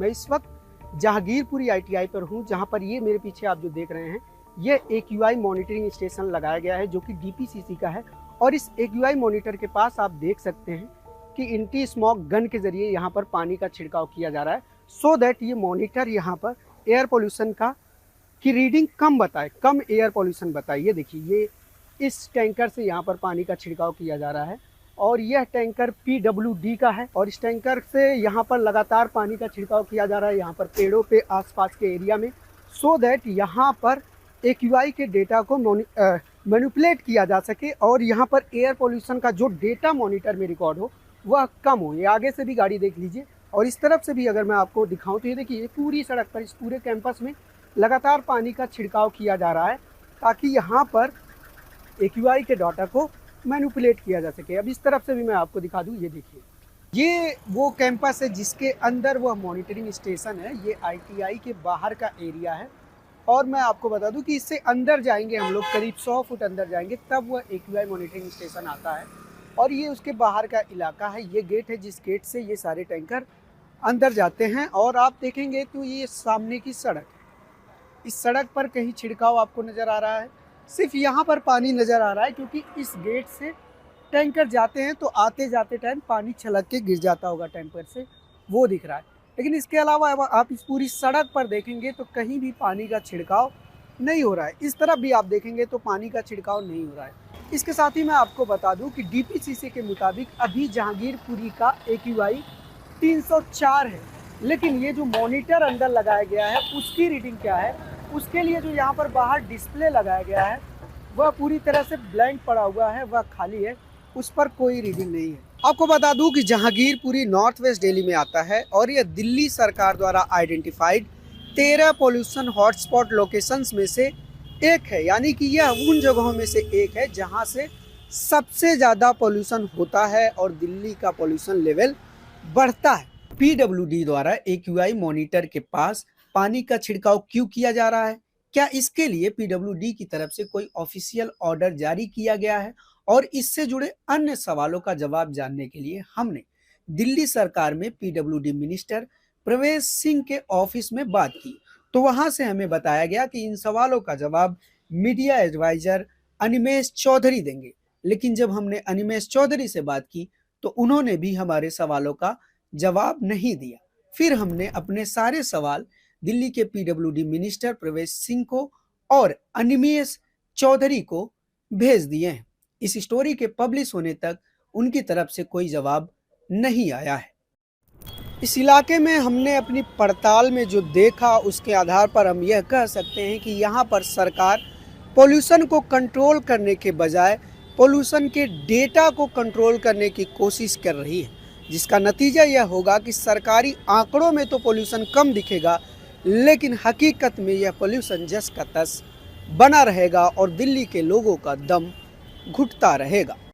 मैं इस वक्त जहांगीरपुरी ITI पर हूँ, जहाँ पर ये मेरे पीछे आप जो देख रहे हैं ये AQI मॉनिटरिंग स्टेशन लगाया गया है जो कि DPCC का है। और इस AQI मॉनिटर के पास आप देख सकते हैं कि एंटी स्मॉग गन के जरिए यहाँ पर पानी का छिड़काव किया जा रहा है, सो दैट ये मॉनिटर यहाँ पर एयर पोल्यूशन की रीडिंग कम बताए, कम एयर पोल्यूशन बताए। ये देखिए, ये इस टैंकर से यहाँ पर पानी का छिड़काव किया जा रहा है और यह टैंकर PWD का है और इस टैंकर से यहाँ पर लगातार पानी का छिड़काव किया जा रहा है यहाँ पर पेड़ों पे आसपास के एरिया में, सो दैट यहाँ पर AQI के डेटा को मैनिपुलेट किया जा सके और यहाँ पर एयर पोल्यूशन का जो डेटा मॉनिटर में रिकॉर्ड हो वह कम हो। ये आगे से भी गाड़ी देख लीजिए और इस तरफ से भी अगर मैं आपको दिखाऊं तो ये देखिए, ये पूरी सड़क पर, इस पूरे कैंपस में लगातार पानी का छिड़काव किया जा रहा है ताकि यहाँ पर AQI के डाटा को मैनिपुलेट किया जा सके। अब इस तरफ से भी मैं आपको दिखा दूं, ये देखिए, ये वो कैंपस है जिसके अंदर वह मॉनिटरिंग स्टेशन है। ये ITI के बाहर का एरिया है और मैं आपको बता दूं कि इससे अंदर जाएंगे हम लोग, करीब 100 फुट अंदर जाएंगे तब वह AQI मॉनिटरिंग स्टेशन आता है और ये उसके बाहर का इलाका है। ये गेट है जिस गेट से ये सारे टैंकर अंदर जाते हैं और आप देखेंगे तो ये सामने की सड़क, इस सड़क पर कहीं छिड़काव आपको नज़र आ रहा है? सिर्फ यहाँ पर पानी नज़र आ रहा है क्योंकि इस गेट से टैंकर जाते हैं तो आते जाते टाइम पानी छलक के गिर जाता होगा टैंकर से, वो दिख रहा है। लेकिन इसके अलावा आप इस पूरी सड़क पर देखेंगे तो कहीं भी पानी का छिड़काव नहीं हो रहा है। इस तरफ भी आप देखेंगे तो पानी का छिड़काव नहीं हो रहा है। इसके साथ ही मैं आपको बता दूं कि DPCC के मुताबिक अभी जहांगीरपुरी का AQI 304 है, लेकिन ये जो मॉनिटर अंदर लगाया गया है उसकी रीडिंग क्या है, उसके लिए जो यहाँ पर बाहर डिस्प्ले लगाया गया है वह पूरी तरह से ब्लैंक पड़ा हुआ है, वह खाली है, उस पर कोई रीडिंग नहीं है। आपको बता दूं कि जहांगीरपुरी नॉर्थ वेस्ट दिल्ली में आता है और यह दिल्ली सरकार द्वारा आइडेंटिफाइड 13 पोल्यूशन हॉटस्पॉट लोकेशंस में से एक है, यानी कि यह उन जगहों में से एक है जहां से सबसे ज़्यादा पोल्यूशन होता है और दिल्ली का पोल्यूशन लेवल बढ़ता है। PWD द्वारा AQI मॉनिटर के पास पानी का छिड़काव क्यों किया जा रहा है? क्या इसके लिए PWD की तरफ से कोई ऑफिशियल ऑर्डर जारी किया गया है? और इससे जुड़े अन्य सवालों का जवाब जानने के लिए हमने दिल्ली सरकार में PWD मिनिस्टर प्रवेश सिंह के ऑफिस में बात की, तो वहां से हमें बताया गया कि इन सवालों का जवाब मीडिया एडवाइजर अनिमेश चौधरी देंगे। लेकिन जब हमने अनिमेश चौधरी से बात की तो उन्होंने भी हमारे सवालों का जवाब नहीं दिया। फिर हमने अपने सारे सवाल दिल्ली के PWD मिनिस्टर प्रवेश सिंह को और अनिमेश चौधरी को भेज दिए हैं। इस स्टोरी के पब्लिश होने तक उनकी तरफ से कोई जवाब नहीं आया है। इस इलाके में हमने अपनी पड़ताल में जो देखा उसके आधार पर हम यह कह सकते हैं कि यहाँ पर सरकार पोल्यूशन को कंट्रोल करने के बजाय पोल्यूशन के डेटा को कंट्रोल करने की कोशिश कर रही है, जिसका नतीजा यह होगा कि सरकारी आंकड़ों में तो पोल्यूशन कम दिखेगा लेकिन हकीकत में यह पोल्यूशन जस का तस बना रहेगा और दिल्ली के लोगों का दम घुटता रहेगा।